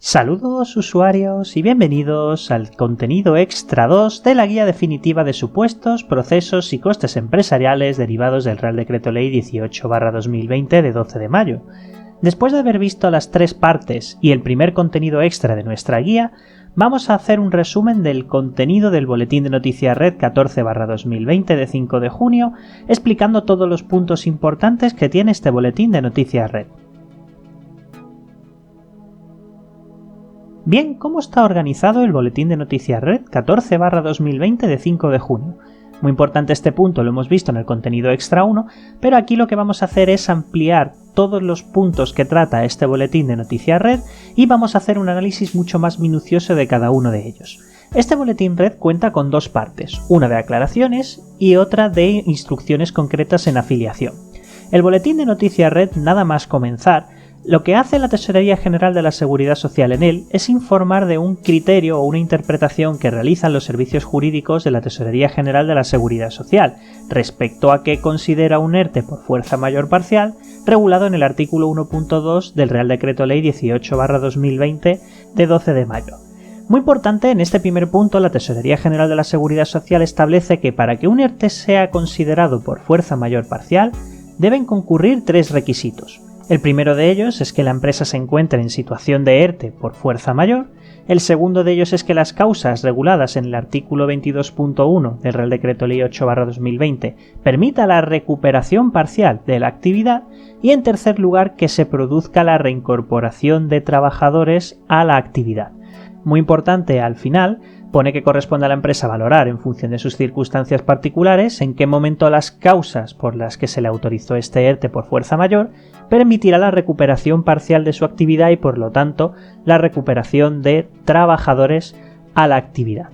Saludos usuarios y bienvenidos al contenido extra 2 de la guía definitiva de supuestos, procesos y costes empresariales derivados del Real Decreto Ley 18/2020 de 12 de mayo. Después de haber visto las tres partes y el primer contenido extra de nuestra guía, vamos a hacer un resumen del contenido del Boletín de Noticias Red 14/2020 de 5 de junio, explicando todos los puntos importantes que tiene este Boletín de Noticias Red. Bien, ¿cómo está organizado el Boletín de Noticias Red 14/2020 de 5 de junio? Muy importante este punto, lo hemos visto en el contenido extra 1, pero aquí lo que vamos a hacer es ampliar todos los puntos que trata este Boletín de Noticias Red y vamos a hacer un análisis mucho más minucioso de cada uno de ellos. Este Boletín Red cuenta con dos partes, una de aclaraciones y otra de instrucciones concretas en afiliación. El Boletín de Noticias Red, nada más comenzar, lo que hace la Tesorería General de la Seguridad Social en él es informar de un criterio o una interpretación que realizan los servicios jurídicos de la Tesorería General de la Seguridad Social respecto a qué considera un ERTE por fuerza mayor parcial, regulado en el artículo 1.2 del Real Decreto Ley 18/2020 de 12 de mayo. Muy importante, en este primer punto, la Tesorería General de la Seguridad Social establece que para que un ERTE sea considerado por fuerza mayor parcial, deben concurrir tres requisitos. El primero de ellos es que la empresa se encuentre en situación de ERTE por fuerza mayor. El segundo de ellos es que las causas reguladas en el artículo 22.1 del Real Decreto Ley 8/2020 permita la recuperación parcial de la actividad. Y en tercer lugar, que se produzca la reincorporación de trabajadores a la actividad. Muy importante, al final, pone que corresponde a la empresa valorar, en función de sus circunstancias particulares, en qué momento las causas por las que se le autorizó este ERTE por fuerza mayor permitirá la recuperación parcial de su actividad y, por lo tanto, la recuperación de trabajadores a la actividad.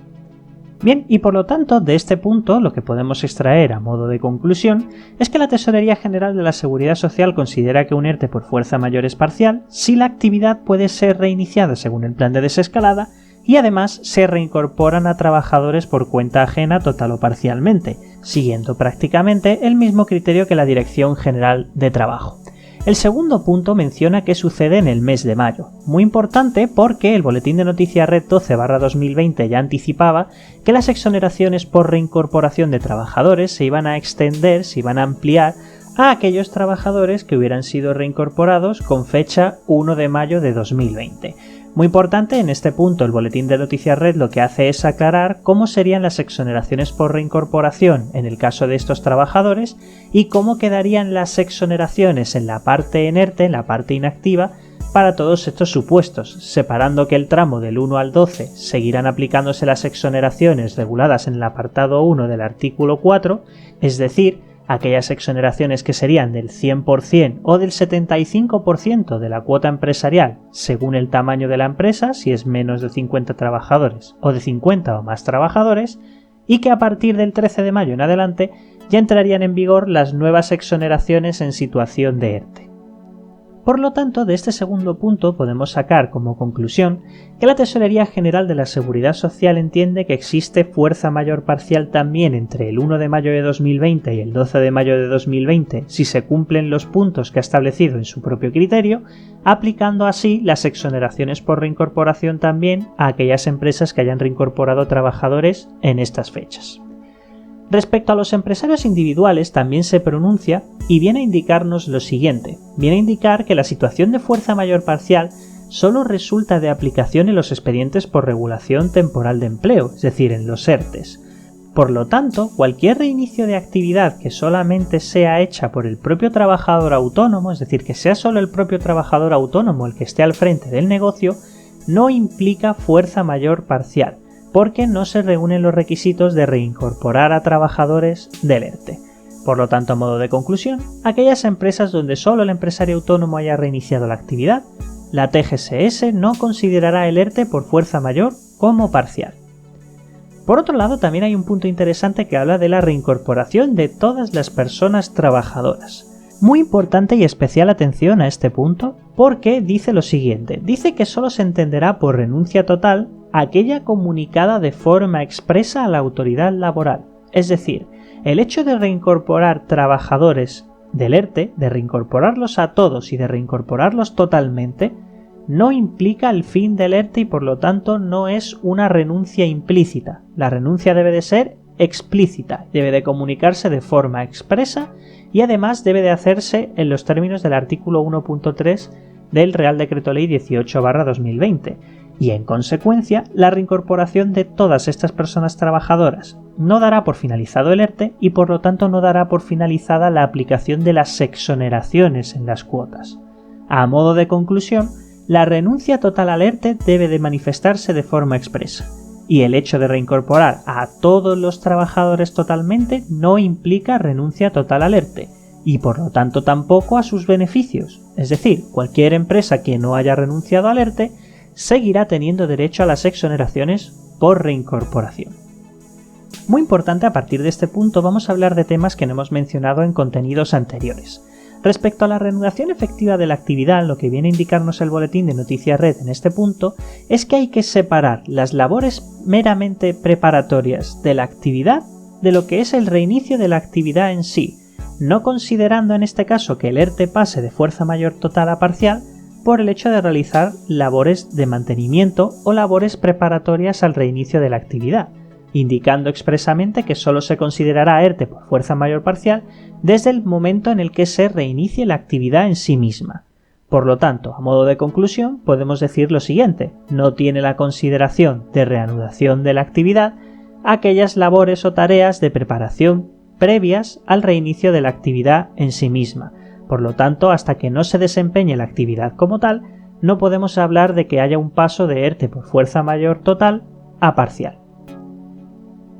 Bien, y por lo tanto, de este punto, lo que podemos extraer a modo de conclusión es que la Tesorería General de la Seguridad Social considera que un ERTE por fuerza mayor es parcial si la actividad puede ser reiniciada según el plan de desescalada y además se reincorporan a trabajadores por cuenta ajena total o parcialmente, siguiendo prácticamente el mismo criterio que la Dirección General de Trabajo. El segundo punto menciona qué sucede en el mes de mayo. Muy importante porque el Boletín de Noticias Red 12/2020 ya anticipaba que las exoneraciones por reincorporación de trabajadores se iban a extender, se iban a ampliar a aquellos trabajadores que hubieran sido reincorporados con fecha 1 de mayo de 2020. Muy importante, en este punto el Boletín de Noticias Red lo que hace es aclarar cómo serían las exoneraciones por reincorporación en el caso de estos trabajadores y cómo quedarían las exoneraciones en la parte en ERTE, en la parte inactiva, para todos estos supuestos, separando que el tramo del 1 al 12 seguirán aplicándose las exoneraciones reguladas en el apartado 1 del artículo 4, es decir, aquellas exoneraciones que serían del 100% o del 75% de la cuota empresarial según el tamaño de la empresa, si es menos de 50 trabajadores o de 50 o más trabajadores, y que a partir del 13 de mayo en adelante ya entrarían en vigor las nuevas exoneraciones en situación de ERTE. Por lo tanto, de este segundo punto podemos sacar como conclusión que la Tesorería General de la Seguridad Social entiende que existe fuerza mayor parcial también entre el 1 de mayo de 2020 y el 12 de mayo de 2020 si se cumplen los puntos que ha establecido en su propio criterio, aplicando así las exoneraciones por reincorporación también a aquellas empresas que hayan reincorporado trabajadores en estas fechas. Respecto a los empresarios individuales también se pronuncia y viene a indicarnos lo siguiente. Viene a indicar que la situación de fuerza mayor parcial solo resulta de aplicación en los expedientes por regulación temporal de empleo, es decir, en los ERTES. Por lo tanto, cualquier reinicio de actividad que solamente sea hecha por el propio trabajador autónomo, es decir, que sea solo el propio trabajador autónomo el que esté al frente del negocio, no implica fuerza mayor parcial, porque no se reúnen los requisitos de reincorporar a trabajadores del ERTE. Por lo tanto, a modo de conclusión, aquellas empresas donde solo el empresario autónomo haya reiniciado la actividad, la TGSS no considerará el ERTE por fuerza mayor como parcial. Por otro lado, también hay un punto interesante que habla de la reincorporación de todas las personas trabajadoras. Muy importante y especial atención a este punto porque dice lo siguiente, dice que solo se entenderá por renuncia total aquella comunicada de forma expresa a la autoridad laboral, es decir, el hecho de reincorporar trabajadores del ERTE, de reincorporarlos a todos y de reincorporarlos totalmente, no implica el fin del ERTE y por lo tanto no es una renuncia implícita. La renuncia debe de ser explícita, debe de comunicarse de forma expresa y además debe de hacerse en los términos del artículo 1.3 del Real Decreto Ley 18/2020 y en consecuencia la reincorporación de todas estas personas trabajadoras no dará por finalizado el ERTE y por lo tanto no dará por finalizada la aplicación de las exoneraciones en las cuotas. A modo de conclusión, la renuncia total al ERTE debe de manifestarse de forma expresa y el hecho de reincorporar a todos los trabajadores totalmente no implica renuncia total al ERTE y por lo tanto tampoco a sus beneficios, es decir, cualquier empresa que no haya renunciado al ERTE seguirá teniendo derecho a las exoneraciones por reincorporación. Muy importante, a partir de este punto vamos a hablar de temas que no hemos mencionado en contenidos anteriores. Respecto a la reanudación efectiva de la actividad, lo que viene a indicarnos el boletín de Noticias Red en este punto es que hay que separar las labores meramente preparatorias de la actividad de lo que es el reinicio de la actividad en sí, no considerando en este caso que el ERTE pase de fuerza mayor total a parcial por el hecho de realizar labores de mantenimiento o labores preparatorias al reinicio de la actividad, indicando expresamente que solo se considerará ERTE por fuerza mayor parcial desde el momento en el que se reinicie la actividad en sí misma. Por lo tanto, a modo de conclusión, podemos decir lo siguiente: no tiene la consideración de reanudación de la actividad aquellas labores o tareas de preparación previas al reinicio de la actividad en sí misma. Por lo tanto, hasta que no se desempeñe la actividad como tal, no podemos hablar de que haya un paso de ERTE por fuerza mayor total a parcial.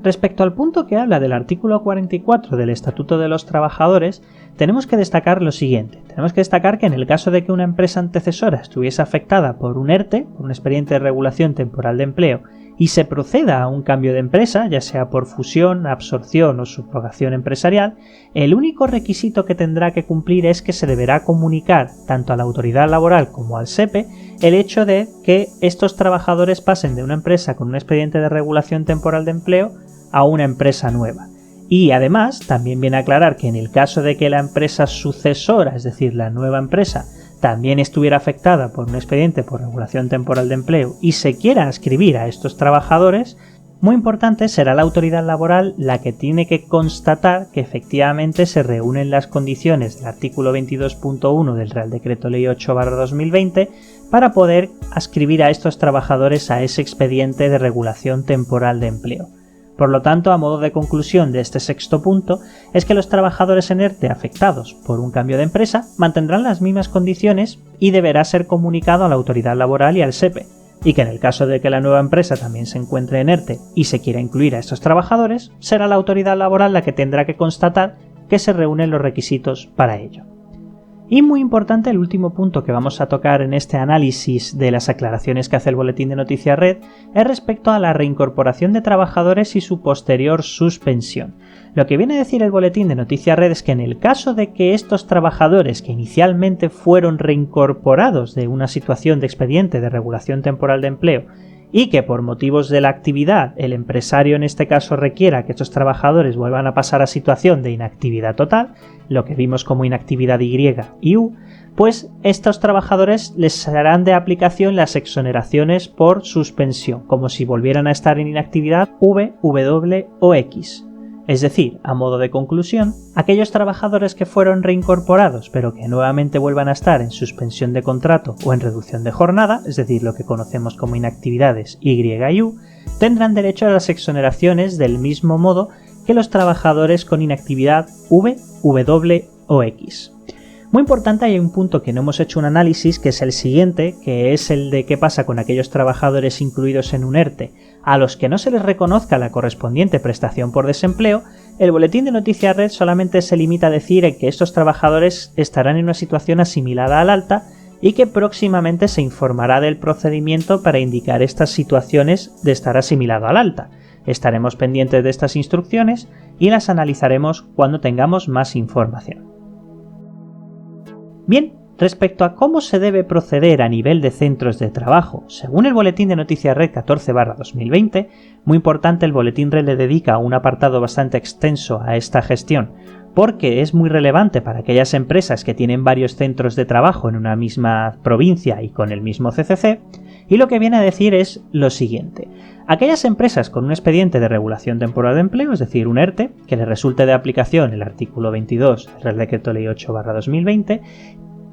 Respecto al punto que habla del artículo 44 del Estatuto de los Trabajadores, tenemos que destacar lo siguiente. Tenemos que destacar que en el caso de que una empresa antecesora estuviese afectada por un ERTE, por un expediente de regulación temporal de empleo, y se proceda a un cambio de empresa, ya sea por fusión, absorción o subrogación empresarial, el único requisito que tendrá que cumplir es que se deberá comunicar tanto a la autoridad laboral como al SEPE el hecho de que estos trabajadores pasen de una empresa con un expediente de regulación temporal de empleo a una empresa nueva. Y además, también viene a aclarar que en el caso de que la empresa sucesora, es decir, la nueva empresa, también estuviera afectada por un expediente por regulación temporal de empleo y se quiera adscribir a estos trabajadores, muy importante, será la autoridad laboral la que tiene que constatar que efectivamente se reúnen las condiciones del artículo 22.1 del Real Decreto Ley 8/2020 para poder adscribir a estos trabajadores a ese expediente de regulación temporal de empleo. Por lo tanto, a modo de conclusión de este sexto punto, es que los trabajadores en ERTE afectados por un cambio de empresa mantendrán las mismas condiciones y deberá ser comunicado a la autoridad laboral y al SEPE, y que en el caso de que la nueva empresa también se encuentre en ERTE y se quiera incluir a estos trabajadores, será la autoridad laboral la que tendrá que constatar que se reúnen los requisitos para ello. Y muy importante, el último punto que vamos a tocar en este análisis de las aclaraciones que hace el Boletín de Noticias Red es respecto a la reincorporación de trabajadores y su posterior suspensión. Lo que viene a decir el Boletín de Noticias Red es que en el caso de que estos trabajadores que inicialmente fueron reincorporados de una situación de expediente de regulación temporal de empleo y que por motivos de la actividad el empresario en este caso requiera que estos trabajadores vuelvan a pasar a situación de inactividad total, lo que vimos como inactividad Y y U, pues estos trabajadores les serán de aplicación las exoneraciones por suspensión, como si volvieran a estar en inactividad V, W o X. Es decir, a modo de conclusión, aquellos trabajadores que fueron reincorporados pero que nuevamente vuelvan a estar en suspensión de contrato o en reducción de jornada, es decir, lo que conocemos como inactividades Y y U, tendrán derecho a las exoneraciones del mismo modo que los trabajadores con inactividad V, W o X. Muy importante, hay un punto que no hemos hecho un análisis, que es el siguiente, que es el de qué pasa con aquellos trabajadores incluidos en un ERTE, a los que no se les reconozca la correspondiente prestación por desempleo. El Boletín de Noticias Red solamente se limita a decir que estos trabajadores estarán en una situación asimilada al alta y que próximamente se informará del procedimiento para indicar estas situaciones de estar asimilado al alta. Estaremos pendientes de estas instrucciones y las analizaremos cuando tengamos más información. Bien, respecto a cómo se debe proceder a nivel de centros de trabajo, según el Boletín de Noticias Red 14/2020, muy importante, el Boletín Red le dedica un apartado bastante extenso a esta gestión, porque es muy relevante para aquellas empresas que tienen varios centros de trabajo en una misma provincia y con el mismo CCC, y lo que viene a decir es lo siguiente. Aquellas empresas con un expediente de regulación temporal de empleo, es decir, un ERTE, que le resulte de aplicación el artículo 22 del Real Decreto Ley 8/2020,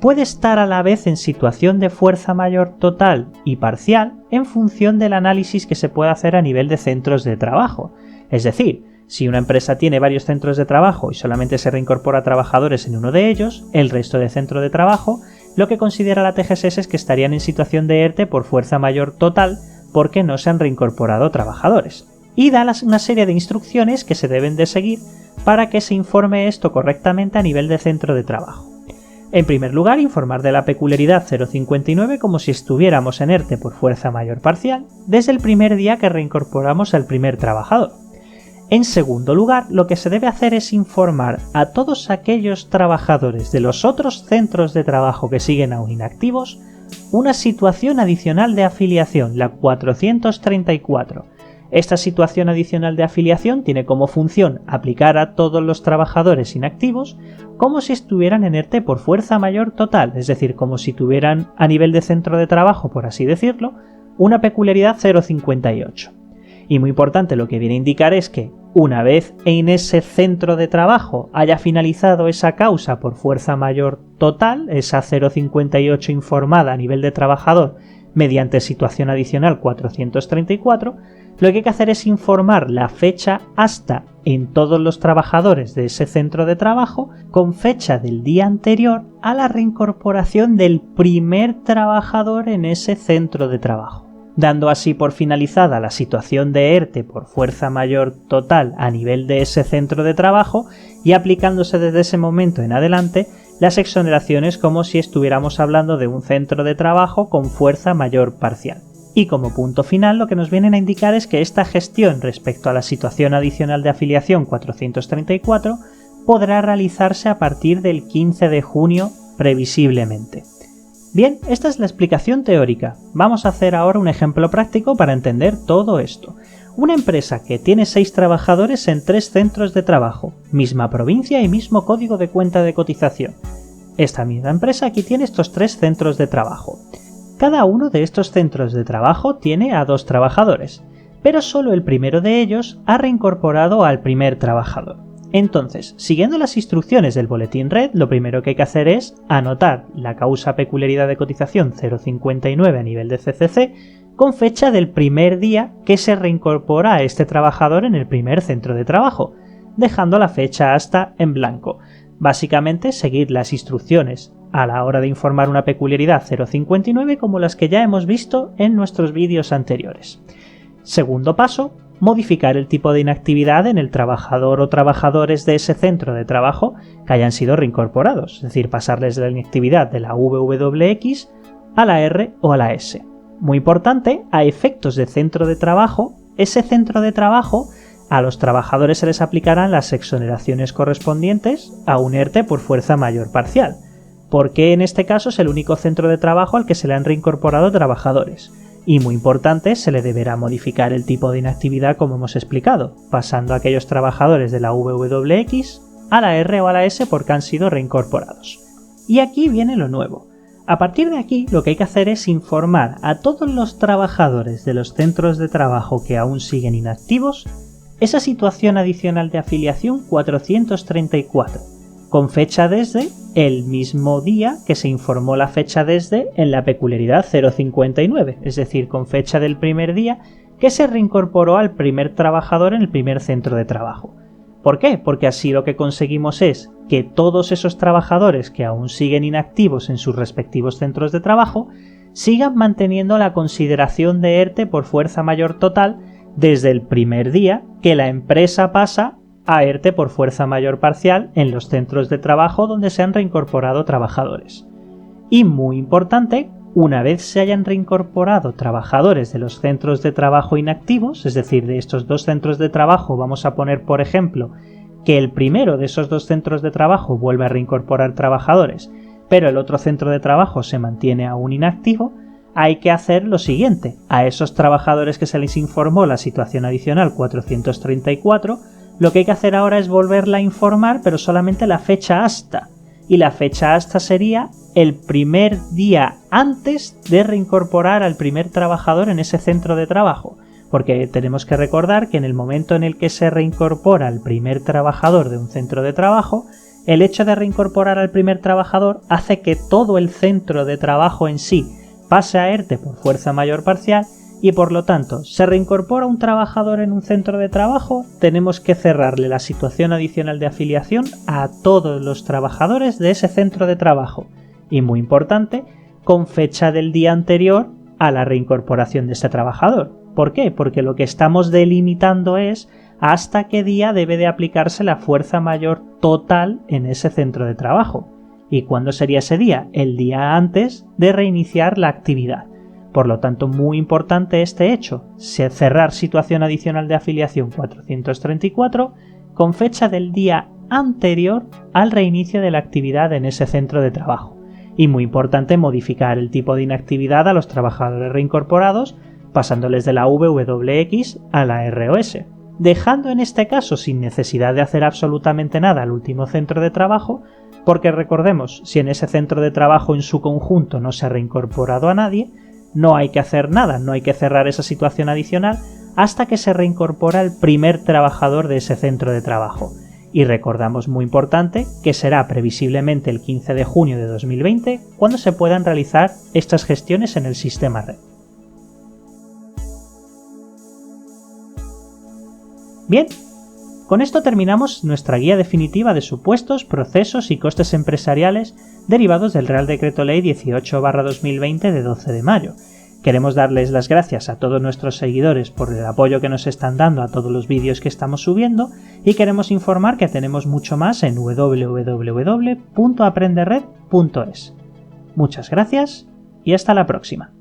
puede estar a la vez en situación de fuerza mayor total y parcial en función del análisis que se pueda hacer a nivel de centros de trabajo. Es decir, si una empresa tiene varios centros de trabajo y solamente se reincorpora trabajadores en uno de ellos, el resto de centro de trabajo, lo que considera la TGSS es que estarían en situación de ERTE por fuerza mayor total porque no se han reincorporado trabajadores. Y da una serie de instrucciones que se deben de seguir para que se informe esto correctamente a nivel de centro de trabajo. En primer lugar, informar de la peculiaridad 059 como si estuviéramos en ERTE por fuerza mayor parcial desde el primer día que reincorporamos al primer trabajador. En segundo lugar, lo que se debe hacer es informar a todos aquellos trabajadores de los otros centros de trabajo que siguen aún inactivos una situación adicional de afiliación, la 434. Esta situación adicional de afiliación tiene como función aplicar a todos los trabajadores inactivos como si estuvieran en ERTE por fuerza mayor total, es decir, como si tuvieran a nivel de centro de trabajo, por así decirlo, una peculiaridad 058. Y muy importante, lo que viene a indicar es que una vez en ese centro de trabajo haya finalizado esa causa por fuerza mayor total, esa 058 informada a nivel de trabajador mediante situación adicional 434, lo que hay que hacer es informar la fecha hasta en todos los trabajadores de ese centro de trabajo con fecha del día anterior a la reincorporación del primer trabajador en ese centro de trabajo, dando así por finalizada la situación de ERTE por fuerza mayor total a nivel de ese centro de trabajo y aplicándose desde ese momento en adelante las exoneraciones como si estuviéramos hablando de un centro de trabajo con fuerza mayor parcial. Y como punto final lo que nos vienen a indicar es que esta gestión respecto a la situación adicional de afiliación 434 podrá realizarse a partir del 15 de junio previsiblemente. Bien, esta es la explicación teórica. Vamos a hacer ahora un ejemplo práctico para entender todo esto. Una empresa que tiene 6 trabajadores en 3 centros de trabajo, misma provincia y mismo código de cuenta de cotización. Esta misma empresa aquí tiene estos 3 centros de trabajo. Cada uno de estos centros de trabajo tiene a 2 trabajadores, pero solo el primero de ellos ha reincorporado al primer trabajador. Entonces, siguiendo las instrucciones del boletín red, lo primero que hay que hacer es anotar la causa peculiaridad de cotización 059 a nivel de CCC con fecha del primer día que se reincorpora a este trabajador en el primer centro de trabajo, dejando la fecha hasta en blanco. Básicamente, seguir las instrucciones a la hora de informar una peculiaridad 059 como las que ya hemos visto en nuestros vídeos anteriores. Segundo paso, modificar el tipo de inactividad en el trabajador o trabajadores de ese centro de trabajo que hayan sido reincorporados, es decir, pasarles de la inactividad de la VWX a la R o a la S. Muy importante, a efectos de centro de trabajo, ese centro de trabajo a los trabajadores se les aplicarán las exoneraciones correspondientes a un ERTE por fuerza mayor parcial, porque en este caso es el único centro de trabajo al que se le han reincorporado trabajadores. Y muy importante, se le deberá modificar el tipo de inactividad como hemos explicado, pasando a aquellos trabajadores de la VWX a la R o a la S porque han sido reincorporados. Y aquí viene lo nuevo. A partir de aquí lo que hay que hacer es informar a todos los trabajadores de los centros de trabajo que aún siguen inactivos esa situación adicional de afiliación 434, con fecha desde el mismo día que se informó la fecha desde en la peculiaridad 059, es decir, con fecha del primer día que se reincorporó al primer trabajador en el primer centro de trabajo. ¿Por qué? Porque así lo que conseguimos es que todos esos trabajadores que aún siguen inactivos en sus respectivos centros de trabajo sigan manteniendo la consideración de ERTE por fuerza mayor total desde el primer día que la empresa pasa a ERTE por fuerza mayor parcial en los centros de trabajo donde se han reincorporado trabajadores. Y muy importante, una vez se hayan reincorporado trabajadores de los centros de trabajo inactivos, es decir, de estos 2 centros de trabajo, vamos a poner por ejemplo que el primero de esos 2 centros de trabajo vuelve a reincorporar trabajadores, pero el otro centro de trabajo se mantiene aún inactivo, hay que hacer lo siguiente: a esos trabajadores que se les informó la situación adicional 434, Lo que hay que hacer ahora es volverla a informar, pero solamente la fecha hasta. Y la fecha hasta sería el primer día antes de reincorporar al primer trabajador en ese centro de trabajo. Porque tenemos que recordar que en el momento en el que se reincorpora al primer trabajador de un centro de trabajo, el hecho de reincorporar al primer trabajador hace que todo el centro de trabajo en sí pase a ERTE por fuerza mayor parcial y por lo tanto, se reincorpora un trabajador en un centro de trabajo, tenemos que cerrarle la situación adicional de afiliación a todos los trabajadores de ese centro de trabajo. Y muy importante, con fecha del día anterior a la reincorporación de ese trabajador. ¿Por qué? Porque lo que estamos delimitando es hasta qué día debe de aplicarse la fuerza mayor total en ese centro de trabajo. ¿Y cuándo sería ese día? El día antes de reiniciar la actividad. Por lo tanto, muy importante este hecho, cerrar situación adicional de afiliación 434 con fecha del día anterior al reinicio de la actividad en ese centro de trabajo. Y muy importante modificar el tipo de inactividad a los trabajadores reincorporados pasándoles de la VWX a la ROS, dejando en este caso sin necesidad de hacer absolutamente nada al último centro de trabajo, porque recordemos, si en ese centro de trabajo en su conjunto no se ha reincorporado a nadie, no hay que hacer nada, no hay que cerrar esa situación adicional hasta que se reincorpora el primer trabajador de ese centro de trabajo. Y recordamos, muy importante, que será previsiblemente el 15 de junio de 2020 cuando se puedan realizar estas gestiones en el sistema red. Bien, con esto terminamos nuestra guía definitiva de supuestos, procesos y costes empresariales derivados del Real Decreto Ley 18/2020 de 12 de mayo. Queremos darles las gracias a todos nuestros seguidores por el apoyo que nos están dando a todos los vídeos que estamos subiendo y queremos informar que tenemos mucho más en www.aprenderred.es. Muchas gracias y hasta la próxima.